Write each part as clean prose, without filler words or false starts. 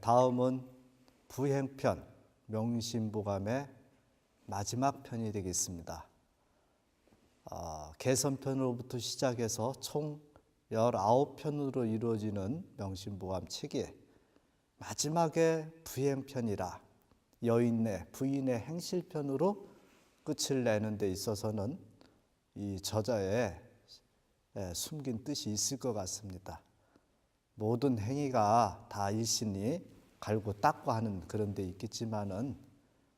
다음은 부행편, 명심보감의 마지막 편이 되겠습니다. 개선편으로부터 시작해서 총 19편으로 이루어지는 명심보감 책에 마지막에 부행편이라 여인의, 부인의 행실편으로 끝을 내는 데 있어서는 이 저자의 숨긴 뜻이 있을 것 같습니다. 모든 행위가 다 일신이 갈고 닦고 하는 그런 데 있겠지만은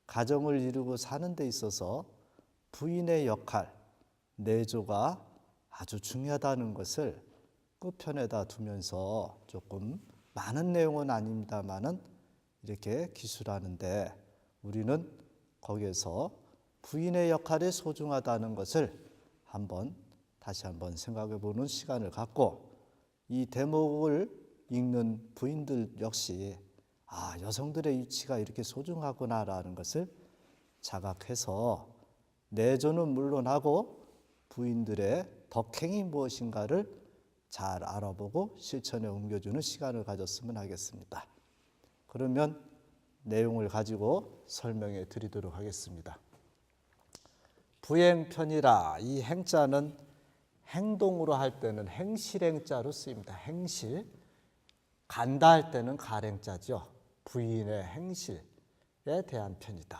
가정을 이루고 사는 데 있어서 부인의 역할, 내조가 아주 중요하다는 것을 끝편에다 두면서 조금 많은 내용은 아닙니다만은 이렇게 기술하는데 우리는 거기에서 부인의 역할이 소중하다는 것을 다시 한번 생각해 보는 시간을 갖고 이 대목을 읽는 부인들 역시 여성들의 위치가 이렇게 소중하구나라는 것을 자각해서 내조는 물론하고 부인들의 덕행이 무엇인가를 잘 알아보고 실천에 옮겨주는 시간을 가졌으면 하겠습니다. 그러면 내용을 가지고 설명해 드리도록 하겠습니다. 부행편이라, 이 행자는 행동으로 할 때는 행실행자로 쓰입니다. 행실. 간다 할 때는 가행자죠. 부인의 행실에 대한 편이다.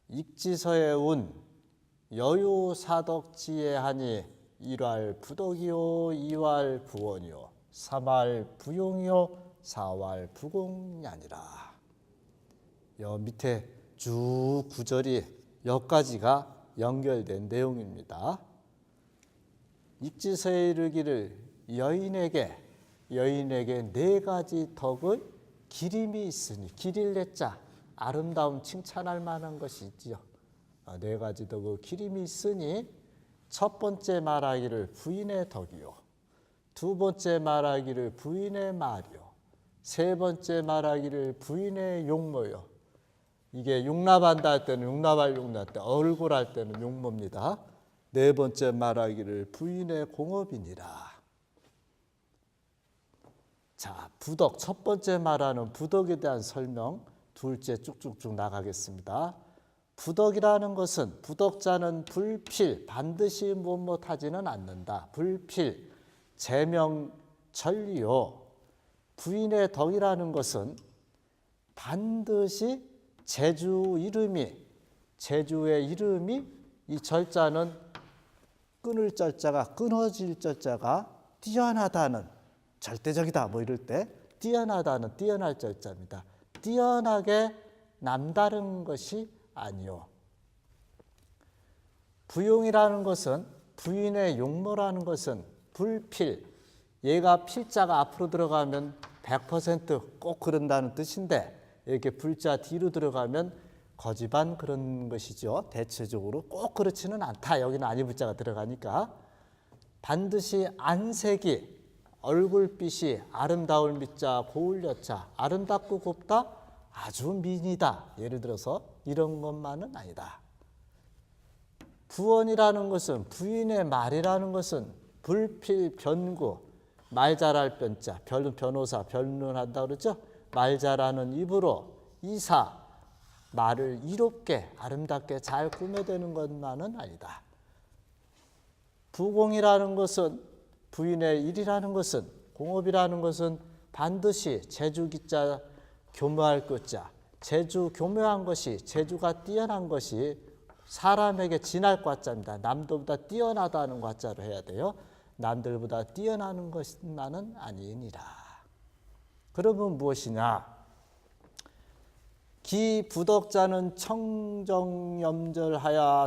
익지서의 운, 여유사덕지혜하니 일활 부덕이요, 이활 부원이요, 삼활 부용이요, 사활 부공냐니라. 여 밑에 쭉 구절이 여기까지가 연결된 내용입니다. 익지서에 이르기를 여인에게 네 가지 덕의 기림이 있으니, 기릴래자 아름다움 칭찬할 만한 것이 있지요. 네 가지 덕의 기림이 있으니 첫 번째 말하기를 부인의 덕이요, 두 번째 말하기를 부인의 말이요, 세 번째 말하기를 부인의 용모요. 이게 용납한다 할 때는 용납할 용납, 얼굴 할 때는 용모입니다. 네 번째 말하기를 부인의 공업이니라. 자, 부덕, 첫 번째 말하는 부덕에 대한 설명, 둘째 쭉쭉쭉 나가겠습니다. 부덕이라는 것은, 부덕자는 불필, 반드시 못하지는 않는다. 불필, 제명천리요. 부인의 덕이라는 것은 반드시 제주의 이름이, 이 절자는 끊을 절자가, 끊어질 절자가 뛰어나다는, 절대적이다 뭐 이럴 때 뛰어나다는, 뛰어날 절자입니다. 뛰어나게 남다른 것이 아니요. 부용이라는 것은, 부인의 용모라는 것은 불필, 얘가 필자가 앞으로 들어가면 100% 꼭 그런다는 뜻인데 이렇게 불자 뒤로 들어가면 거지반 그런 것이죠. 대체적으로 꼭 그렇지는 않다. 여기는 아니불자가 들어가니까. 반드시 안색이, 얼굴빛이 아름다울 미자 고울 여자, 아름답고 곱다, 아주 미인이다. 예를 들어서 이런 것만은 아니다. 부원이라는 것은, 부인의 말이라는 것은 불필 변구, 말 잘할 변자, 변호사, 변론한다 그러죠. 말 잘하는 입으로 이사, 말을 이롭게 아름답게 잘 꾸며대는 것만은 아니다. 부공이라는 것은, 부인의 일이라는 것은, 공업이라는 것은 반드시 제주기자 교묘할 것자, 제주 교묘한 것이, 제주가 뛰어난 것이 사람에게 지날 과자입니다. 남들보다 뛰어나다는 과자로 해야 돼요. 남들보다 뛰어나는 것만은 아니니라. 그러면 무엇이냐? 기 부덕자는 청정염절하여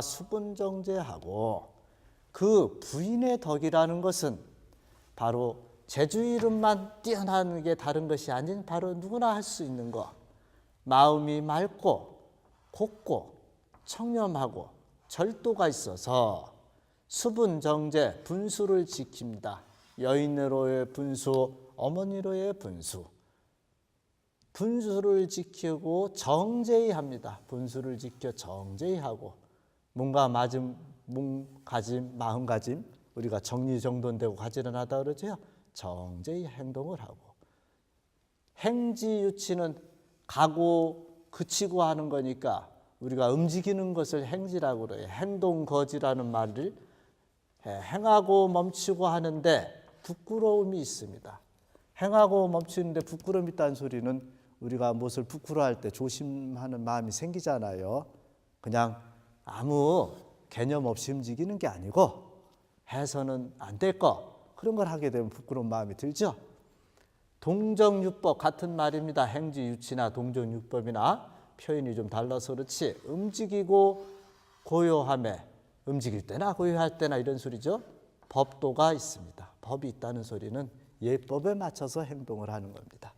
수분정제하고, 그 부인의 덕이라는 것은 바로 제주 이름만 뛰어나는 게 다른 것이 아닌 바로 누구나 할 수 있는 것. 마음이 맑고 곱고 청렴하고 절도가 있어서 수분 정제 분수를 지킵니다. 여인으로의 분수, 어머니로의 분수. 분수를 지키고 정제히 합니다. 분수를 지켜 정제히 하고 몸과 가짐, 마음가짐 우리가 정리정돈되고 가지런하다 그러죠. 정제히 행동을 하고 행지유치는 가고 그치고 하는 거니까 우리가 움직이는 것을 행지라고 그래요. 행동거지라는 말을 행하고 멈추고 하는데 부끄러움이 있습니다. 행하고 멈추는데 부끄러움이 있다는 소리는 우리가 무엇을 부끄러워할 때 조심하는 마음이 생기잖아요. 그냥 아무 개념 없이 움직이는 게 아니고 해서는 안 될 거 그런 걸 하게 되면 부끄러운 마음이 들죠. 동정유법 같은 말입니다. 행지유치나 동정유법이나 표현이 좀 달라서 그렇지 움직이고 고요함에 움직일 때나 고요할 때나 이런 소리죠. 법도가 있습니다. 법이 있다는 소리는 예법에 맞춰서 행동을 하는 겁니다.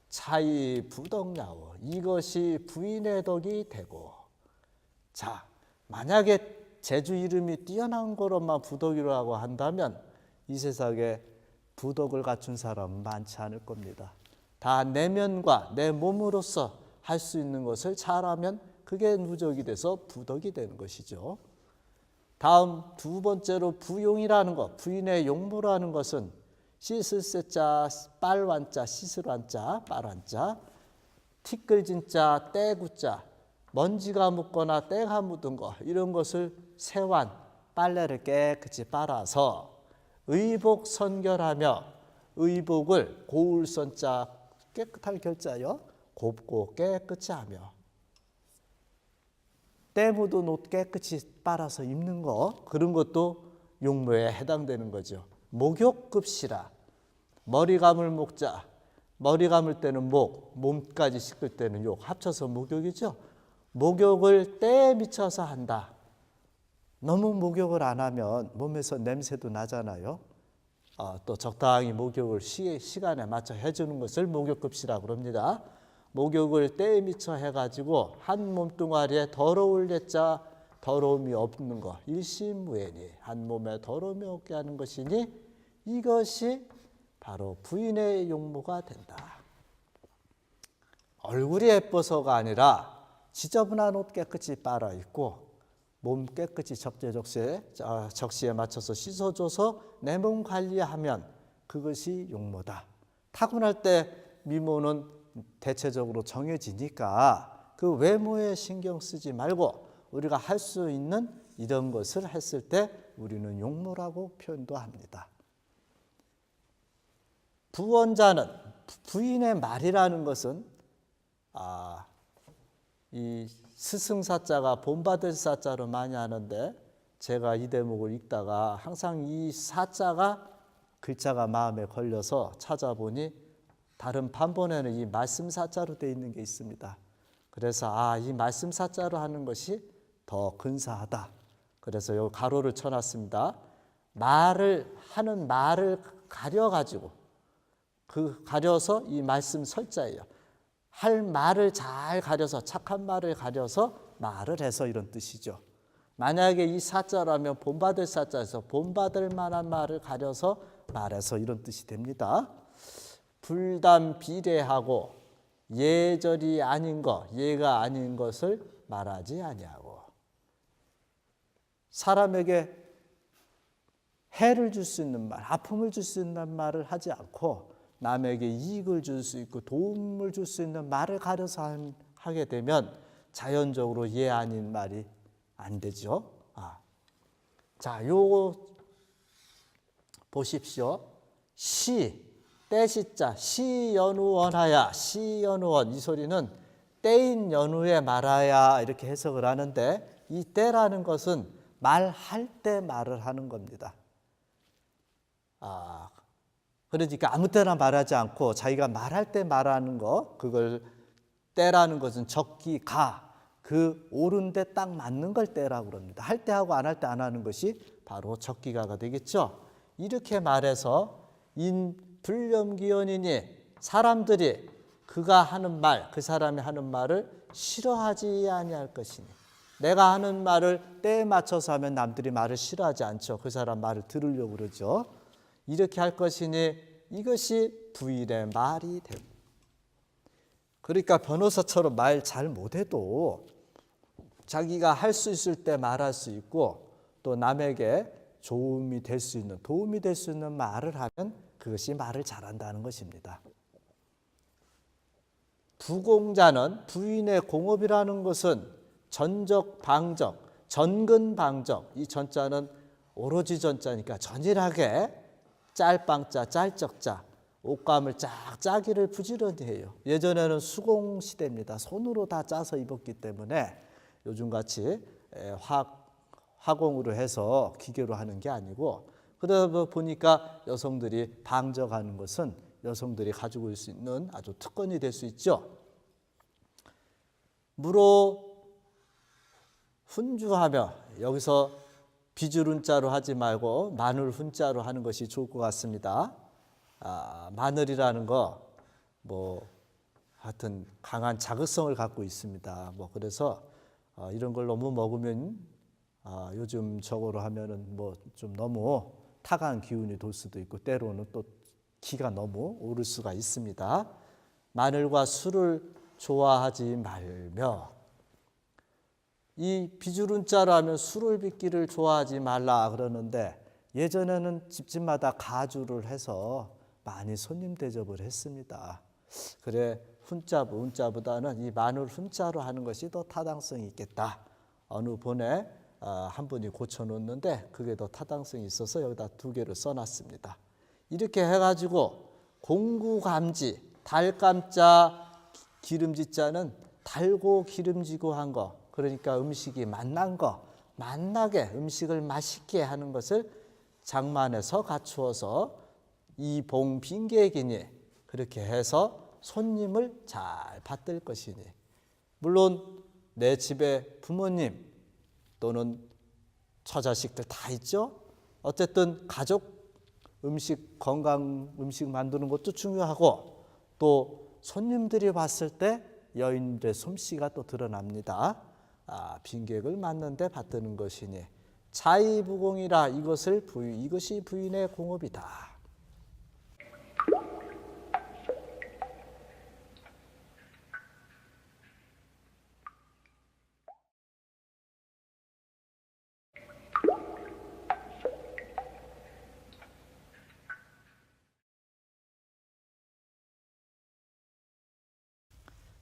차이 부덕야오 이것이 부인의 덕이 되고 자 만약에 제주 이름이 뛰어난 거로만 부덕이라고 한다면 이 세상에 부덕을 갖춘 사람은 많지 않을 겁니다. 다 내면과 내 몸으로서 할 수 있는 것을 잘하면 그게 누적이 돼서 부덕이 되는 것이죠. 다음 두 번째로 부용이라는 것, 부인의 용모라는 것은 씻을 세자, 빨완자, 씻을 완자, 빨완자, 티끌진자, 떼구자, 먼지가 묻거나 때가 묻은 것 이런 것을 세완, 빨래를 깨끗이 빨아서 의복 선결하며 의복을 고울선자 깨끗할 결자요 곱고 깨끗이 하며 때 묻은 옷 깨끗이 빨아서 입는 거 그런 것도 용모에 해당되는 거죠. 목욕급시라 머리 감을 목자 머리 감을 때는 목 몸까지 씻을 때는 욕 합쳐서 목욕이죠. 목욕을 때에 미쳐서 한다. 너무 목욕을 안 하면 몸에서 냄새도 나잖아요. 또 적당히 목욕을 시간에 맞춰 해주는 것을 목욕급시라고 합니다. 목욕을 때에 미쳐 해가지고 한 몸뚱아리에 더러울 예자 더러움이 없는 것 일심무예니 한 몸에 더러움이 없게 하는 것이니 이것이 바로 부인의 용모가 된다. 얼굴이 예뻐서가 아니라 지저분한 옷 깨끗이 빨아 입고 몸 깨끗이 적시에 맞춰서 씻어줘서 내 몸 관리하면 그것이 용모다. 타고날 때 미모는 대체적으로 정해지니까 그 외모에 신경 쓰지 말고 우리가 할 수 있는 이런 것을 했을 때 우리는 용모라고 표현도 합니다. 부원자는 부인의 말이라는 것은 이 스승사자가 본받을 사자로 많이 하는데 제가 이 대목을 읽다가 항상 이 사자가 글자가 마음에 걸려서 찾아보니 다른 판본에는 이 말씀 사자로 되어 있는 게 있습니다. 그래서 이 말씀 사자로 하는 것이 더 근사하다. 그래서 여기 가로를 쳐놨습니다. 하는 말을 가려가지고 가려서 이 말씀 설자예요. 할 말을 잘 가려서 착한 말을 가려서 말을 해서 이런 뜻이죠. 만약에 이 사자라면 본받을 사자에서 본받을 만한 말을 가려서 말해서 이런 뜻이 됩니다. 불담 비례하고 예절이 아닌 것, 예가 아닌 것을 말하지 아니하고 사람에게 해를 줄 수 있는 말, 아픔을 줄 수 있는 말을 하지 않고 남에게 이익을 줄 수 있고 도움을 줄 수 있는 말을 가려서 하게 되면 자연적으로 예 아닌 말이 안 되죠. 자, 요거 보십시오. 때시자 시연우원하야 시연우원 이 소리는 때인 연후에 말하야 이렇게 해석을 하는데 이 때라는 것은 말할 때 말을 하는 겁니다. 그러니까 아무 때나 말하지 않고 자기가 말할 때 말하는 거 그걸 때라는 것은 적기 그 옳은 데 딱 맞는 걸 때라고 그럽니다. 할 때 하고 안 할 때 안 하는 것이 바로 적기가가 되겠죠. 이렇게 말해서 불렴기원이니 사람들이 그가 하는 말, 그 사람이 하는 말을 싫어하지 아니할 것이니 내가 하는 말을 때에 맞춰서 하면 남들이 말을 싫어하지 않죠. 그 사람 말을 들으려고 그러죠. 이렇게 할 것이니 이것이 부인의 말이 되고, 그러니까 변호사처럼 말 잘 못해도 자기가 할 수 있을 때 말할 수 있고, 또 남에게 도움이 될 수 있는 말을 하면 그것이 말을 잘한다는 것입니다. 부공자는, 부인의 공업이라는 것은 전적 방적, 전근 방적, 이 전자는 오로지 전자니까 전일하게 짤방자, 짤적자, 옷감을 쫙 짜기를 부지런히 해요. 예전에는 수공 시대입니다. 손으로 다 짜서 입었기 때문에 요즘같이 화공으로 해서 기계로 하는 게 아니고, 그러다 보니까 여성들이 방적하는 것은 여성들이 가지고 있을 수 있는 아주 특권이 될 수 있죠. 무로 훈주하며, 여기서 비줄 훈자로 하지 말고 마늘 훈자로 하는 것이 좋을 것 같습니다. 마늘이라는 거 하여튼 강한 자극성을 갖고 있습니다. 그래서 이런 걸 너무 먹으면 요즘 저거로 하면은 좀 너무 타간 기운이 돌 수도 있고, 때로는 또 기가 너무 오를 수가 있습니다. 마늘과 술을 좋아하지 말며, 이 비주른자로 하면 술을 빚기를 좋아하지 말라 그러는데, 예전에는 집집마다 가주를 해서 많이 손님 대접을 했습니다. 그래 훈자보다는 이 마늘 훈자로 하는 것이 더 타당성이 있겠다. 어느 본에 한 분이 고쳐놓는데 그게 더 타당성이 있어서 여기다 2개를 써놨습니다. 이렇게 해가지고 공구감지, 달감자, 기름지자는 달고 기름지고 한 거, 그러니까 음식이 맛난 거, 맛나게 음식을 맛있게 하는 것을 장만해서 갖추어서 이봉빈객이니, 그렇게 해서 손님을 잘 받들 것이니, 물론 내 집에 부모님 또는 처자식들 다 있죠. 어쨌든 가족 음식, 건강 음식 만드는 것도 중요하고, 또 손님들이 봤을 때 여인들의 솜씨가 또 드러납니다. 빈객을 맞는데 받드는 것이니 자의부공이라, 이것이 부인의 공업이다.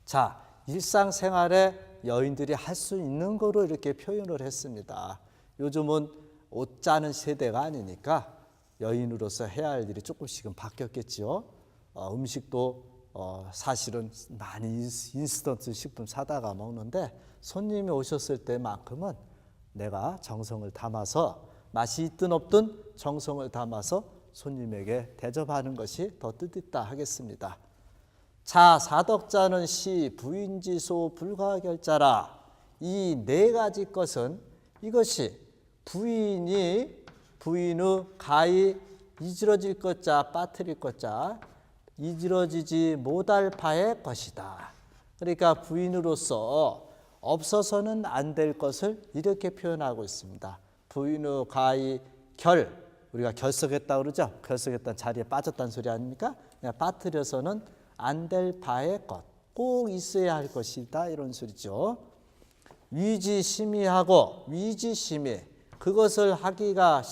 자, 일상생활에 여인들이 할 수 있는 거로 이렇게 표현을 했습니다. 요즘은 옷 짜는 세대가 아니니까 여인으로서 해야 할 일이 조금씩은 바뀌었겠죠. 음식도 사실은 많이 인스턴트 식품 사다가 먹는데, 손님이 오셨을 때만큼은 내가 정성을 담아서, 맛이 있든 없든 정성을 담아서 손님에게 대접하는 것이 더 뜻있다 하겠습니다. 자, 사덕자는 시 부인지소 불가결자라. 이 4가지 것은, 이것이 부인의 가히 이지러질 것자, 빠뜨릴 것자, 이지러지지 못할 바의 것이다. 그러니까 부인으로서 없어서는 안 될 것을 이렇게 표현하고 있습니다. 부인의 가히 우리가 결석했다고 그러죠. 결석했다는 자리에 빠졌다는 소리 아닙니까? 그냥 빠뜨려서는 안 될 바의 것, 꼭 있어야 할 것이다, 이런 소리죠. 위지심의하고, 위지심의, 그것을 하기가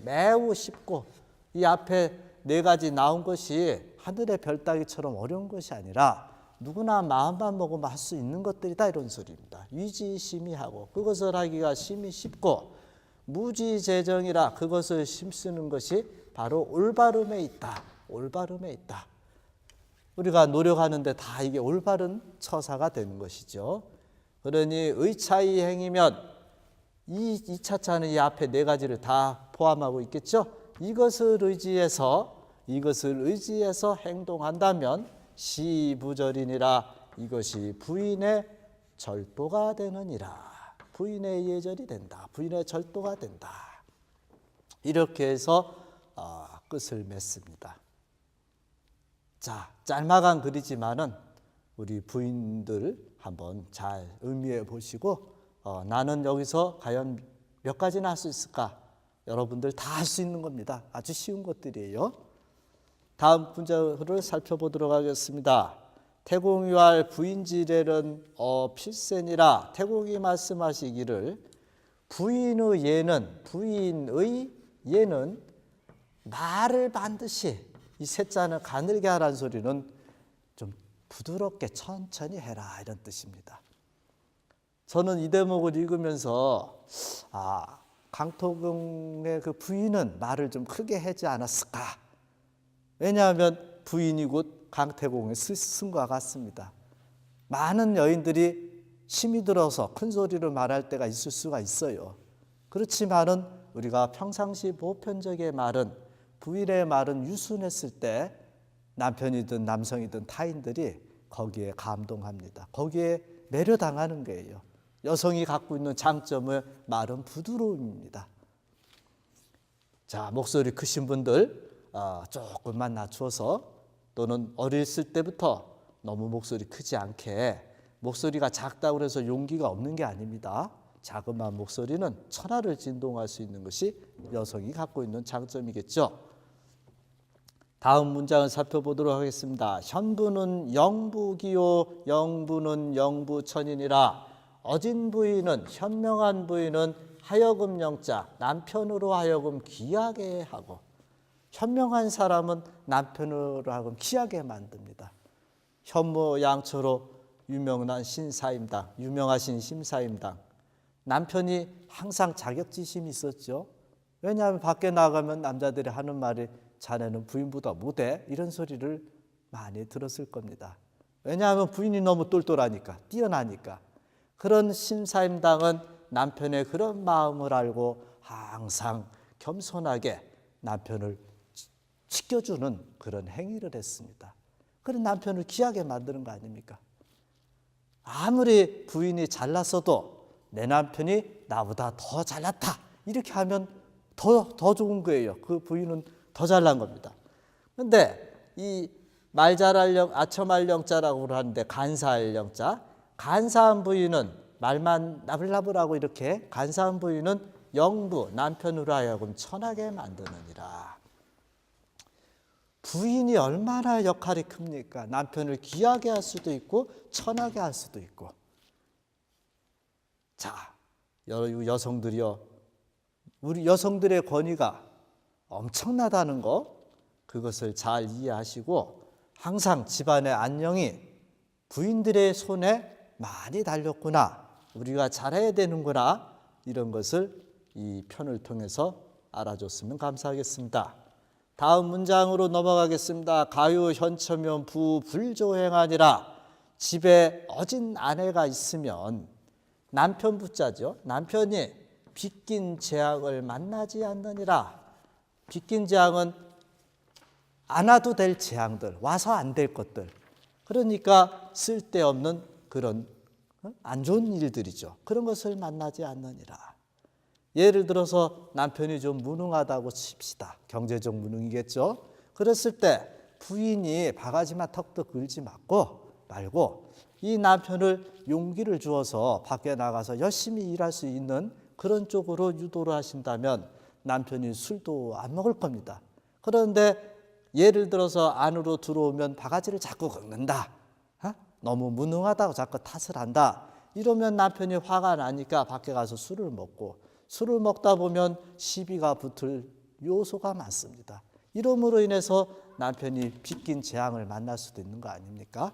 매우 쉽고, 이 앞에 4가지 나온 것이 하늘의 별 따기처럼 어려운 것이 아니라 누구나 마음만 먹으면 할 수 있는 것들이다, 이런 소리입니다. 위지심의하고, 그것을 하기가 쉽고, 무지재정이라, 그것을 힘쓰는 것이 바로 올바름에 있다. 올바름에 있다. 우리가 노력하는데 다 이게 올바른 처사가 되는 것이죠. 그러니 의차이 행이면, 이 차차는 이 앞에 4가지를 다 포함하고 있겠죠. 이것을 의지해서 행동한다면 시부절이니라, 이것이 부인의 절도가 되느니라. 부인의 예절이 된다. 부인의 절도가 된다. 이렇게 해서 끝을 맺습니다. 자, 짤막한 글이지만은 우리 부인들 한번 잘 의미해 보시고 나는 여기서 과연 몇 가지나 할 수 있을까? 여러분들 다 할 수 있는 겁니다. 아주 쉬운 것들이에요. 다음 문제를 살펴보도록 하겠습니다. 태공유할 부인지례는 필센이라. 태공이 말씀하시기를 부인의 예는 말을 반드시 이 셋자는 가늘게 하라는 소리는 좀 부드럽게 천천히 해라 이런 뜻입니다. 저는 이 대목을 읽으면서 강토궁의 그 부인은 말을 좀 크게 하지 않았을까? 왜냐하면 부인이 곧 강태공의 스승과 같습니다. 많은 여인들이 힘이 들어서 큰 소리로 말할 때가 있을 수가 있어요. 그렇지만은 우리가 평상시 보편적의 말은, 부인의 말은 유순했을 때 남편이든 남성이든 타인들이 거기에 감동합니다. 거기에 매료당하는 거예요. 여성이 갖고 있는 장점은 말은 부드러움입니다. 자, 목소리 크신 분들 조금만 낮추어서, 또는 어렸을 때부터 너무 목소리 크지 않게, 목소리가 작다고 해서 용기가 없는 게 아닙니다. 자그마한 목소리는 천하를 진동할 수 있는 것이 여성이 갖고 있는 장점이겠죠. 다음 문장을 살펴보도록 하겠습니다. 현부는 영부기요 영부는 영부천이니라. 어진 부인은, 현명한 부인은 하여금 영자, 남편으로 하여금 귀하게 하고, 현명한 사람은 남편으로 하여금 귀하게 만듭니다. 현모양처로 유명한 신사임당, 유명하신 신사임당, 남편이 항상 자격지심이 있었죠. 왜냐하면 밖에 나가면 남자들이 하는 말이 자네는 부인보다 못해, 이런 소리를 많이 들었을 겁니다. 왜냐하면 부인이 너무 똘똘하니까, 뛰어나니까. 그런 신사임당은 남편의 그런 마음을 알고 항상 겸손하게 남편을 지켜주는 그런 행위를 했습니다. 그런 남편을 귀하게 만드는 거 아닙니까? 아무리 부인이 잘났어도 내 남편이 나보다 더 잘났다 이렇게 하면 더 좋은 거예요. 그 부인은 더 잘난 겁니다. 그런데 이 말잘할 영, 아첨할 영자라고 하는데 간사할 영자, 간사한 부인은 말만 나불나불하고 이렇게, 간사한 부인은 영부, 남편으로 하여금 천하게 만드느니라. 부인이 얼마나 역할이 큽니까? 남편을 귀하게 할 수도 있고 천하게 할 수도 있고. 자, 여성들이요, 우리 여성들의 권위가 엄청나다는 거, 그것을 잘 이해하시고 항상 집안의 안녕이 부인들의 손에 많이 달렸구나, 우리가 잘해야 되는구나, 이런 것을 이 편을 통해서 알아줬으면 감사하겠습니다. 다음 문장으로 넘어가겠습니다. 가유 현처면 부 불조행하니라. 집에 어진 아내가 있으면 남편 부자죠. 남편이 빚긴 재앙을 만나지 않느니라. 빚긴 재앙은 안 와도 될 재앙들, 와서 안 될 것들, 그러니까 쓸데없는 그런 안 좋은 일들이죠. 그런 것을 만나지 않느니라. 예를 들어서 남편이 좀 무능하다고 칩시다. 경제적 무능이겠죠. 그랬을 때 부인이 바가지만 턱턱 긁지 말고 이 남편을 용기를 주어서 밖에 나가서 열심히 일할 수 있는 그런 쪽으로 유도를 하신다면 남편이 술도 안 먹을 겁니다. 그런데 예를 들어서 안으로 들어오면 바가지를 자꾸 긁는다, 너무 무능하다고 자꾸 탓을 한다, 이러면 남편이 화가 나니까 밖에 가서 술을 먹고, 술을 먹다 보면 시비가 붙을 요소가 많습니다. 이러므로 인해서 남편이 빚긴 재앙을 만날 수도 있는 거 아닙니까?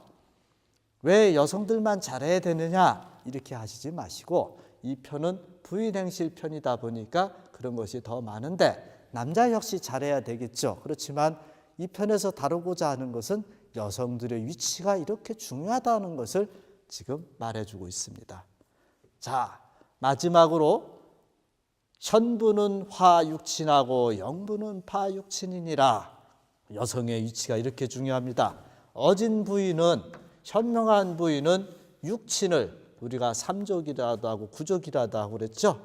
왜 여성들만 잘해야 되느냐 이렇게 하시지 마시고, 이 편은 부인 행실 편이다 보니까 그런 것이 더 많은데 남자 역시 잘해야 되겠죠. 그렇지만 이 편에서 다루고자 하는 것은 여성들의 위치가 이렇게 중요하다는 것을 지금 말해주고 있습니다. 자, 마지막으로 현부는 화육친하고 영부는 파육친이니라. 여성의 위치가 이렇게 중요합니다. 어진 부인은, 현명한 부인은 육친을, 우리가 삼족이라도 하고 구족이라도 하고 그랬죠.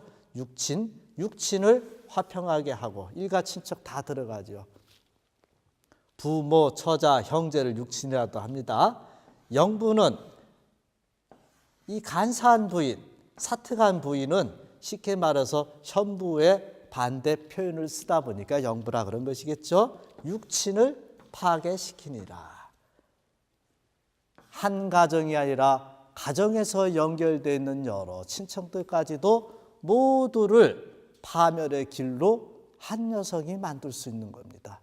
육친을 화평하게 하고, 일가 친척 다 들어가죠. 부모, 처자, 형제를 육친이라도 합니다. 영부는 이 간사한 부인, 사특한 부인은 쉽게 말해서 현부의 반대 표현을 쓰다 보니까 영부라 그런 것이겠죠. 육친을 파괴시키니라. 한 가정이 아니라 가정에서 연결되어 있는 여러 친척들까지도 모두를 파멸의 길로 한 여성이 만들 수 있는 겁니다.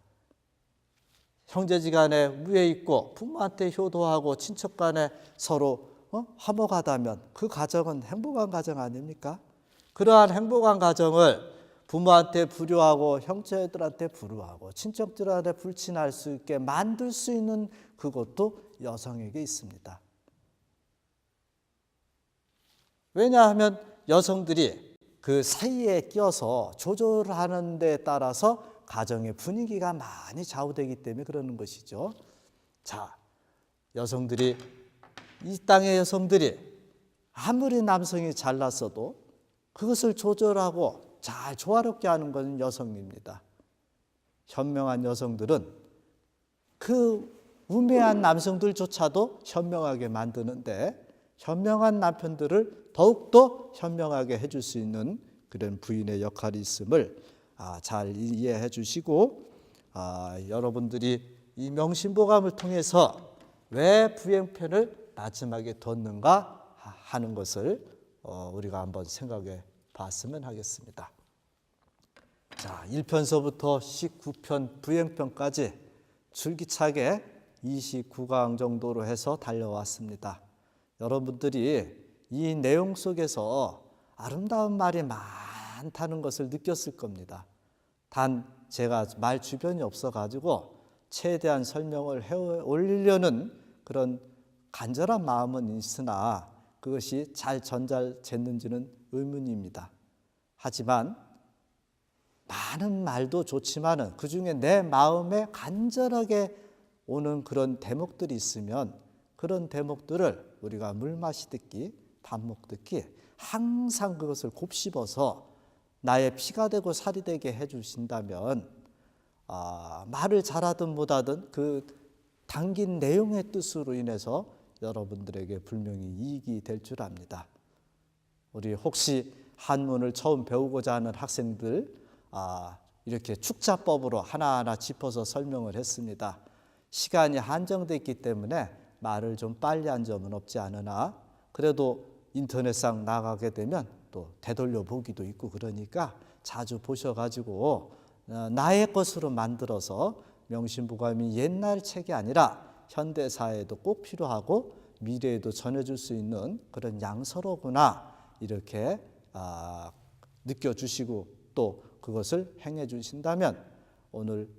형제지간에 우애 있고 부모한테 효도하고 친척 간에 서로 화목하다면 그 가정은 행복한 가정 아닙니까? 그러한 행복한 가정을 부모한테 불효하고 형제들한테 불효하고 친척들한테 불친할 수 있게 만들 수 있는 그것도 여성에게 있습니다. 왜냐하면 여성들이 그 사이에 끼어서 조절하는 데 따라서 가정의 분위기가 많이 좌우되기 때문에 그러는 것이죠. 자, 여성들이 이 땅의 여성들이 아무리 남성이 잘났어도 그것을 조절하고 잘 조화롭게 하는 것은 여성입니다. 현명한 여성들은 그 우매한 남성들조차도 현명하게 만드는데 현명한 남편들을 더욱더 현명하게 해줄 수 있는 그런 부인의 역할이 있음을 잘 이해해 주시고 여러분들이 이 명심보감을 통해서 왜 부행편을 마지막에 뒀는가 하는 것을 우리가 한번 생각해 봤으면 하겠습니다. 자, 1편서부터 19편 부행편까지 줄기차게 29강 정도로 해서 달려왔습니다. 여러분들이 이 내용 속에서 아름다운 말이 많다는 것을 느꼈을 겁니다. 단 제가 말 주변이 없어가지고 최대한 설명을 해 올리려는 그런 간절한 마음은 있으나 그것이 잘 전달됐는지는 의문입니다. 하지만 많은 말도 좋지만은 그중에 내 마음에 간절하게 오는 그런 대목들이 있으면 그런 대목들을 우리가 물 마시듯이 밥 먹듯이 항상 그것을 곱씹어서 나의 피가 되고 살이 되게 해주신다면 말을 잘하든 못하든 그 담긴 내용의 뜻으로 인해서 여러분들에게 분명히 이익이 될 줄 압니다. 우리 혹시 한문을 처음 배우고자 하는 학생들 이렇게 축자법으로 하나하나 짚어서 설명을 했습니다. 시간이 한정되어 있기 때문에 말을 좀 빨리 한 점은 없지 않으나 그래도 인터넷상 나가게 되면 또 되돌려 보기도 있고 그러니까 자주 보셔가지고 나의 것으로 만들어서 명심보감이 옛날 책이 아니라 현대사에도 꼭 필요하고 미래에도 전해줄 수 있는 그런 양서로구나 이렇게 느껴주시고 또 그것을 행해 주신다면 오늘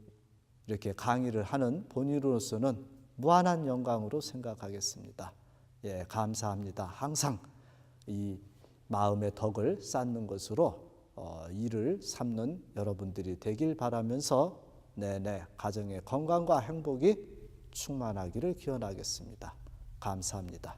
이렇게 강의를 하는 본인으로서는 무한한 영광으로 생각하겠습니다. 예, 감사합니다. 항상 이 마음의 덕을 쌓는 것으로 일을 삼는 여러분들이 되길 바라면서 내내 가정의 건강과 행복이 충만하기를 기원하겠습니다. 감사합니다.